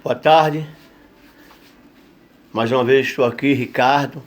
Boa tarde, mais uma vez estou aqui, Ricardo,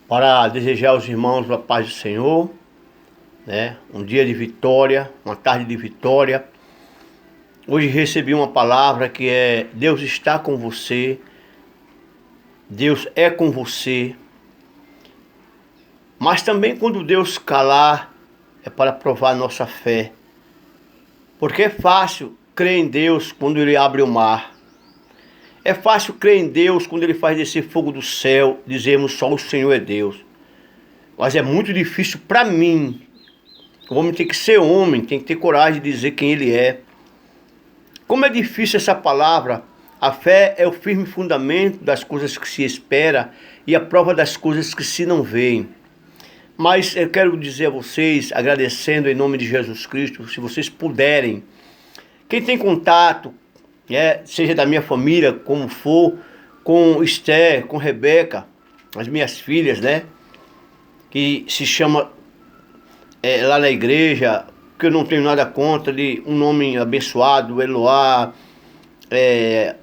para desejar aos irmãos a paz do Senhor, um dia de vitória, uma tarde de vitória. Hoje recebi uma palavra que é: Deus está com você, Deus é com você, mas também quando Deus calar é para provar nossa fé, porque é fácil crer em Deus quando Ele abre o mar. É fácil crer em Deus quando Ele faz descer fogo do céu, dizemos só o Senhor é Deus. Mas é muito difícil para mim. O homem tem que ser homem, tem que ter coragem de dizer quem Ele é. Como é difícil essa palavra. A fé é o firme fundamento das coisas que se espera e a prova das coisas que se não veem. Mas eu quero dizer a vocês, agradecendo em nome de Jesus Cristo, se vocês puderem, quem tem contato, seja da minha família, como for, com Esther, com Rebeca, as minhas filhas, que se chama lá na igreja, que eu não tenho nada contra, de um nome abençoado, Eloá,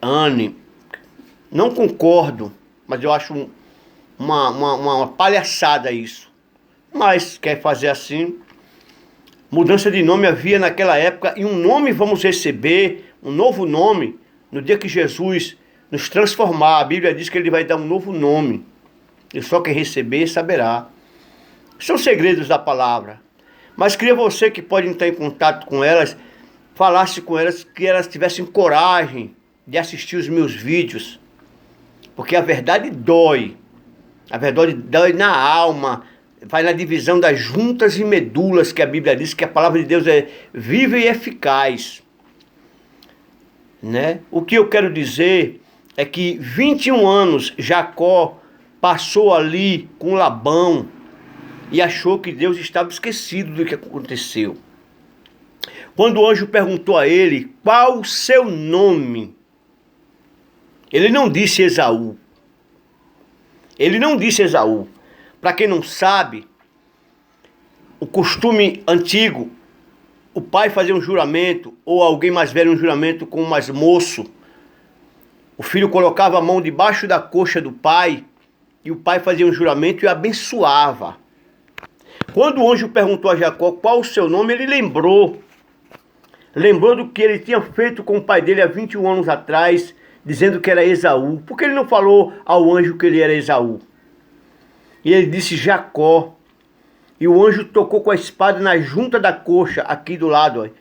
Anne. Não concordo, mas eu acho uma palhaçada isso. Mas quer fazer assim. Mudança de nome havia naquela época, e um nome vamos receber, um novo nome, no dia que Jesus nos transformar. A Bíblia diz que Ele vai dar um novo nome, e só quem receber saberá. São segredos da palavra. Mas queria você que pode entrar em contato com elas, falasse com elas, que elas tivessem coragem de assistir os meus vídeos, porque a verdade dói na alma, vai na divisão das juntas e medulas, que a Bíblia diz que a palavra de Deus é viva e eficaz. O que eu quero dizer é que 21 anos Jacó passou ali com Labão e achou que Deus estava esquecido do que aconteceu. Quando o anjo perguntou a ele qual o seu nome, ele não disse Esaú. Ele não disse Esaú. Para quem não sabe, o costume antigo, o pai fazia um juramento, ou alguém mais velho um juramento com o mais moço. O filho colocava a mão debaixo da coxa do pai, e o pai fazia um juramento e abençoava. Quando o anjo perguntou a Jacó qual o seu nome, ele lembrou do que ele tinha feito com o pai dele há 21 anos atrás, dizendo que era Esaú. Por que ele não falou ao anjo que ele era Esaú? E ele disse Jacó. E o anjo tocou com a espada na junta da coxa, aqui do lado,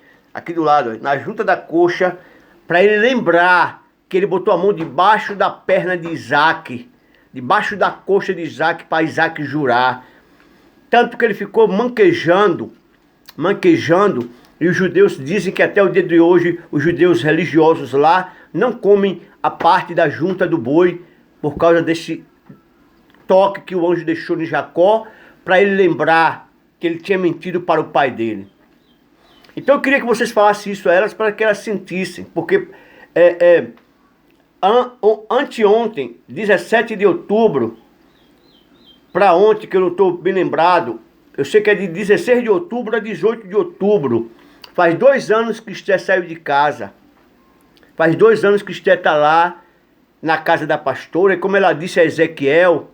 na junta da coxa, para ele lembrar que ele botou a mão debaixo da perna de Isaac, debaixo da coxa de Isaac, para Isaac jurar. Tanto que ele ficou manquejando, e os judeus dizem que até o dia de hoje, os judeus religiosos lá não comem a parte da junta do boi, por causa desse toque que o anjo deixou em Jacó, para ele lembrar que ele tinha mentido para o pai dele. Então eu queria que vocês falassem isso a elas, para que elas sentissem, porque anteontem, 17 de outubro, para ontem, que eu não estou bem lembrado, eu sei que é de 16 de outubro a 18 de outubro, faz 2 anos que Esther saiu de casa, faz 2 anos que Esther está lá, na casa da pastora, e como ela disse a Ezequiel,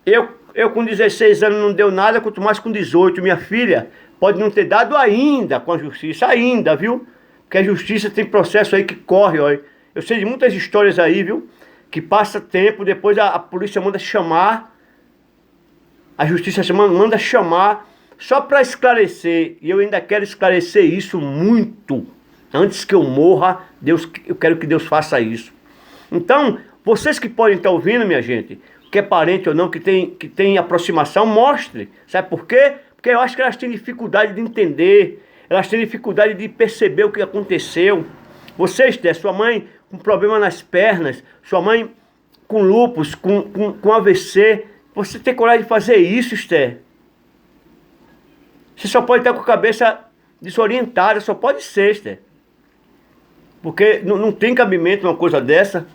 eu com 16 anos não deu nada, quanto mais com 18. Minha filha pode não ter dado ainda com a justiça, ainda, viu? Porque a justiça tem processo aí que corre, ó. Eu sei de muitas histórias aí, viu? Que passa tempo, depois a polícia manda chamar, a justiça manda chamar, só para esclarecer. E eu ainda quero esclarecer isso muito. Antes que eu morra, eu quero que Deus faça isso. Então, vocês que podem estar ouvindo, minha gente, que é parente ou não, que tem aproximação, mostre. Sabe por quê? Porque eu acho que elas têm dificuldade de entender, elas têm dificuldade de perceber o que aconteceu. Você, Esther, sua mãe com problema nas pernas, sua mãe com lúpus, com AVC, você tem coragem de fazer isso, Esther? Você só pode estar com a cabeça desorientada, só pode ser, Esther. Porque não tem cabimento uma coisa dessa.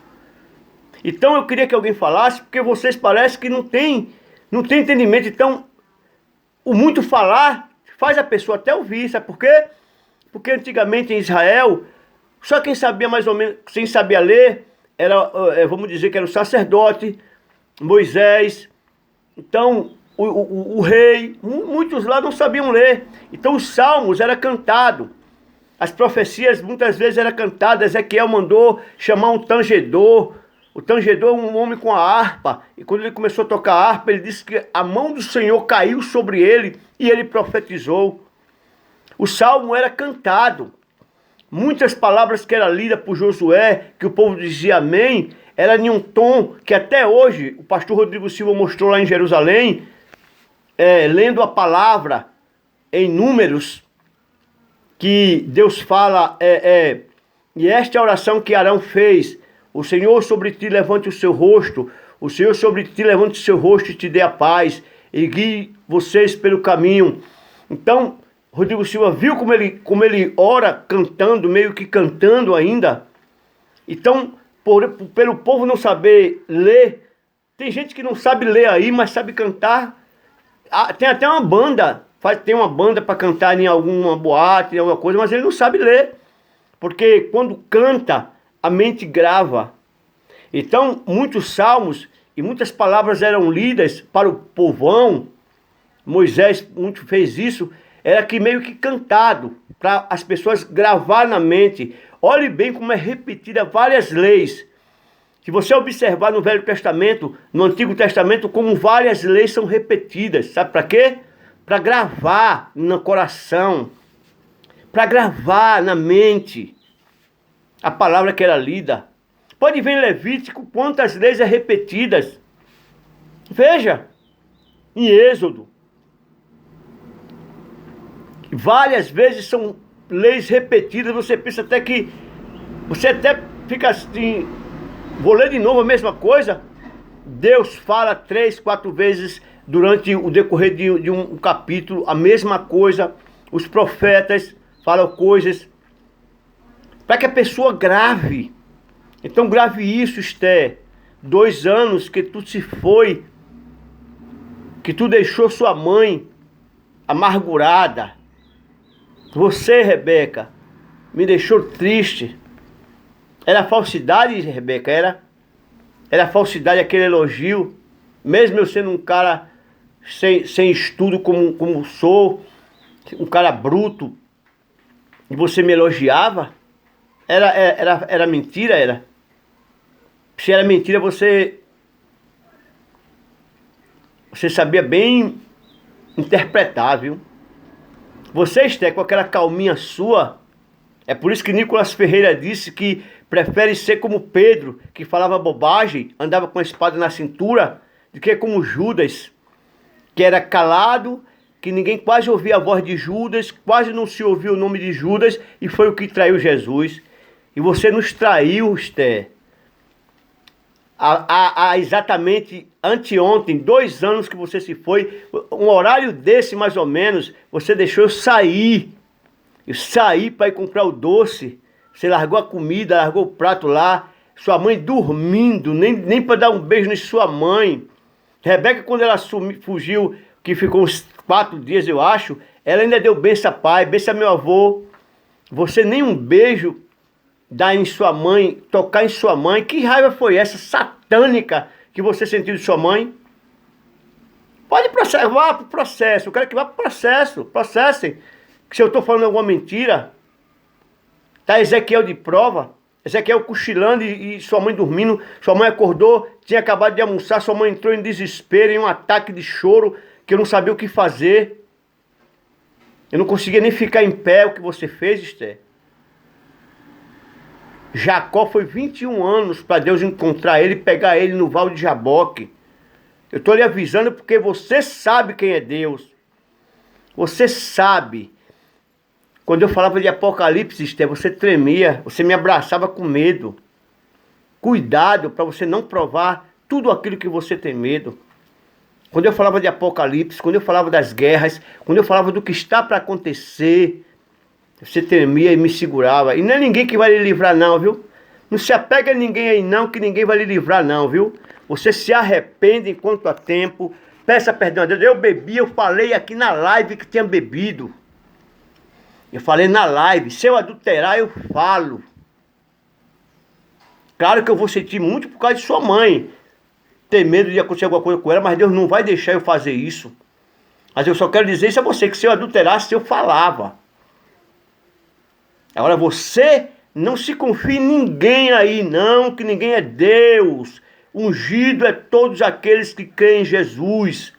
Então eu queria que alguém falasse, porque vocês parecem que não tem entendimento. Então, o muito falar faz a pessoa até ouvir, sabe por quê? Porque antigamente em Israel, Só quem sabia mais ou menos, quem sabia ler, era, vamos dizer que era o sacerdote, Moisés. Então, o rei, muitos lá não sabiam ler. Então, os salmos eram cantados. As profecias muitas vezes eram cantadas. Ezequiel mandou chamar um tangedor. O tangedor é um homem com a harpa. E quando ele começou a tocar a harpa, ele disse que a mão do Senhor caiu sobre ele e ele profetizou. O salmo era cantado. Muitas palavras que eram lidas por Josué, que o povo dizia amém, era em um tom que até hoje o pastor Rodrigo Silva mostrou lá em Jerusalém, lendo a palavra em Números, que Deus fala, e esta é a oração que Arão fez: o Senhor sobre ti levante o seu rosto, o Senhor sobre ti levante o seu rosto e te dê a paz, e guie vocês pelo caminho. Então, Rodrigo Silva viu como ele ora cantando, meio que cantando ainda. Então, pelo povo não saber ler, tem gente que não sabe ler aí, mas sabe cantar. Tem até uma banda, tem uma banda para cantar em alguma boate, em alguma coisa, mas ele não sabe ler. Porque quando canta, a mente grava. Então, muitos salmos e muitas palavras eram lidas para o povão. Moisés muito fez isso. Era que meio que cantado, para as pessoas gravar na mente. Olhe bem como é repetida várias leis. Se você observar no Velho Testamento, no Antigo Testamento, como várias leis são repetidas. Sabe para quê? Para gravar no coração. Para gravar na mente a palavra que era lida. Pode ver em Levítico quantas leis é repetidas. Veja, em Êxodo. Várias vezes são leis repetidas, você pensa até que... Você até fica assim... Vou ler de novo a mesma coisa. Deus fala 3, 4 vezes durante o decorrer de um capítulo a mesma coisa. Os profetas falam coisas para que a pessoa grave. Então grave isso, Esther. 2 anos que tu se foi, que tu deixou sua mãe amargurada. Você, Rebeca, me deixou triste. Era falsidade, Rebeca? Era falsidade aquele elogio? Mesmo eu sendo um cara sem estudo como sou, um cara bruto, e você me elogiava? Era mentira, era? Se era mentira, você sabia bem interpretar, viu? Você, Esther, com aquela calminha sua, é por isso que Nicolas Ferreira disse que prefere ser como Pedro, que falava bobagem, andava com a espada na cintura, do que como Judas, que era calado, que ninguém quase ouvia a voz de Judas, quase não se ouvia o nome de Judas, e foi o que traiu Jesus. E você nos traiu, Esther. Há exatamente anteontem, 2 anos que você se foi, um horário desse mais ou menos, você deixou eu sair. Eu saí para ir comprar o doce. Você largou a comida, largou o prato lá. Sua mãe dormindo, nem para dar um beijo em sua mãe. Rebeca, quando ela fugiu, que ficou uns 4 dias, eu acho, ela ainda deu benção a pai, benção a meu avô. Você nem um beijo dar em sua mãe, tocar em sua mãe. Que raiva foi essa satânica que você sentiu de sua mãe? Pode processar, vá para o processo. Eu quero que vá para o processo. Processem. Se eu estou falando alguma mentira, tá Ezequiel de prova. Ezequiel cochilando e sua mãe dormindo. Sua mãe acordou, tinha acabado de almoçar. Sua mãe entrou em desespero, em um ataque de choro, que eu não sabia o que fazer. Eu não conseguia nem ficar em pé. O que você fez, Esther? Jacó foi 21 anos para Deus encontrar ele e pegar ele no Val de Jaboque. Eu estou lhe avisando porque você sabe quem é Deus. Você sabe. Quando eu falava de Apocalipse, Esther, você tremia, você me abraçava com medo. Cuidado para você não provar tudo aquilo que você tem medo. Quando eu falava de Apocalipse, quando eu falava das guerras, quando eu falava do que está para acontecer, você tremia e me segurava. E não é ninguém que vai lhe livrar não, viu? Não se apega a ninguém aí não, que ninguém vai lhe livrar não, viu? Você se arrepende enquanto há tempo. Peça perdão a Deus. Eu bebi, eu falei aqui na live que tinha bebido. Eu falei na live. Se eu adulterar, eu falo. Claro que eu vou sentir muito por causa de sua mãe, ter medo de acontecer alguma coisa com ela, mas Deus não vai deixar eu fazer isso. Mas eu só quero dizer isso a você, que se eu adulterasse, eu falava. Agora você não se confie em ninguém aí não, que ninguém é Deus. Ungido é todos aqueles que creem em Jesus.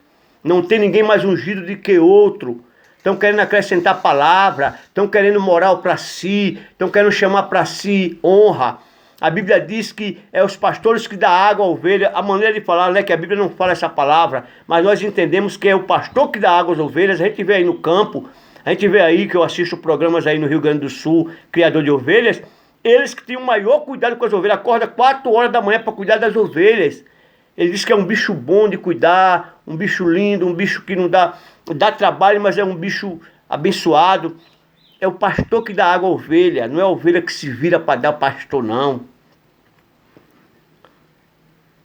Não tem ninguém mais ungido do que outro. Estão querendo acrescentar palavra, estão querendo moral para si, estão querendo chamar para si honra. A Bíblia diz que é os pastores que dão água à ovelha. A maneira de falar, né, que a Bíblia não fala essa palavra, mas nós entendemos que é o pastor que dá água às ovelhas. A gente vê aí no campo, a gente vê aí que eu assisto programas aí no Rio Grande do Sul, criador de ovelhas, eles que têm o maior cuidado com as ovelhas, acorda 4 horas da manhã para cuidar das ovelhas. Ele diz que é um bicho bom de cuidar, um bicho lindo, um bicho que não dá trabalho, mas é um bicho abençoado. É o pastor que dá água à ovelha, não é a ovelha que se vira para dar pastor, não.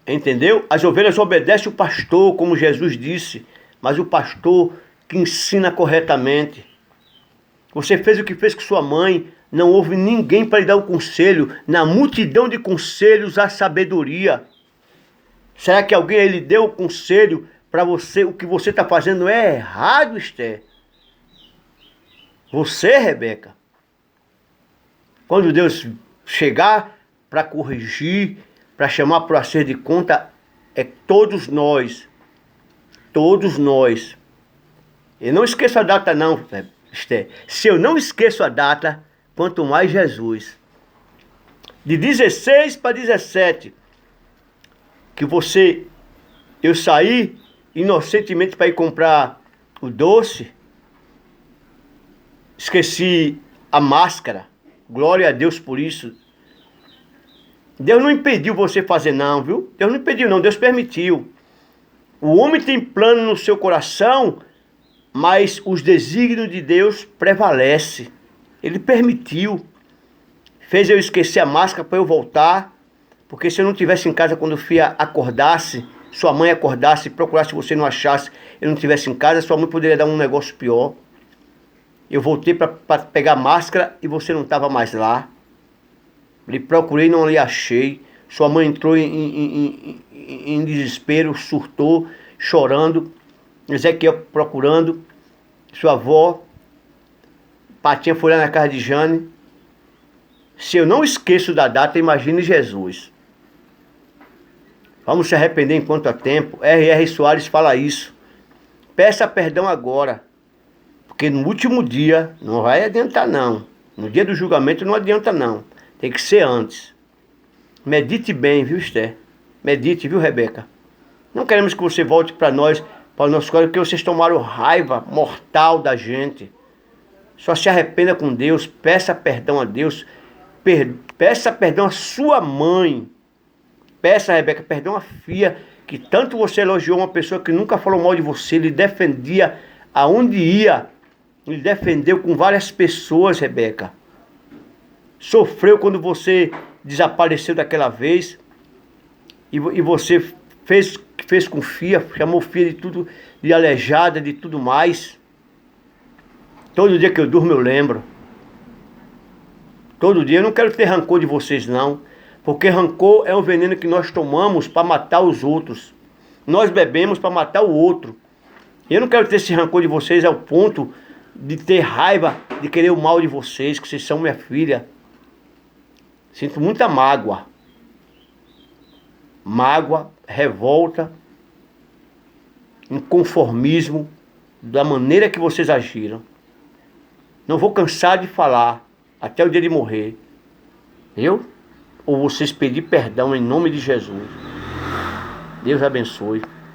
Entendeu? As ovelhas obedecem o pastor, como Jesus disse, mas o pastor que ensina corretamente. Você fez o que fez com sua mãe, não houve ninguém para lhe dar o conselho. Na multidão de conselhos há sabedoria. Será que alguém aí lhe deu o conselho para você? O que você está fazendo é errado, Esther? Você, Rebeca, quando Deus chegar para corrigir, para chamar para o acerto de conta, é todos nós. Todos nós. E não esqueça a data não, Esther. Se eu não esqueço a data, quanto mais Jesus. De 16 para 17, que eu saí inocentemente para ir comprar o doce, esqueci a máscara. Glória a Deus por isso. Deus não impediu você fazer não, viu? Deus não impediu não, Deus permitiu. O homem tem plano no seu coração, mas os desígnios de Deus prevalecem. Ele permitiu. Fez eu esquecer a máscara para eu voltar, porque se eu não estivesse em casa quando o filho acordasse, sua mãe acordasse, procurasse você não achasse, eu não estivesse em casa, sua mãe poderia dar um negócio pior. Eu voltei para pegar a máscara e você não estava mais lá. Lhe procurei, não lhe achei. Sua mãe entrou em desespero, surtou, chorando. Ezequiel procurando. Sua avó, Patinha, foi lá na casa de Jane. Se eu não esqueço da data, imagine Jesus. Vamos se arrepender enquanto há tempo. R.R. Soares fala isso. Peça perdão agora. Porque no último dia não vai adiantar não. No dia do julgamento não adianta não. Tem que ser antes. Medite bem, viu, Esther? Medite, viu, Rebeca? Não queremos que você volte para nós, para o nosso coração, porque vocês tomaram raiva mortal da gente. Só se arrependa com Deus, peça perdão a Deus, peça perdão à sua mãe. Peça, Rebeca, perdão à filha, que tanto você elogiou, uma pessoa que nunca falou mal de você, lhe defendia aonde ia, lhe defendeu com várias pessoas, Rebeca. Sofreu quando você desapareceu daquela vez, e você fez com filha, chamou filha de tudo, de aleijada, de tudo mais. Todo dia que eu durmo eu lembro. Todo dia. Eu não quero ter rancor de vocês não, porque rancor é um veneno que nós tomamos para matar os outros. Nós bebemos para matar o outro. Eu não quero ter esse rancor de vocês ao ponto de ter raiva, de querer o mal de vocês, que vocês são minha filha. Sinto muita mágoa. Mágoa, revolta, inconformismo da maneira que vocês agiram. Não vou cansar de falar até o dia de morrer. Eu? Ou vocês pedir perdão em nome de Jesus. Deus abençoe.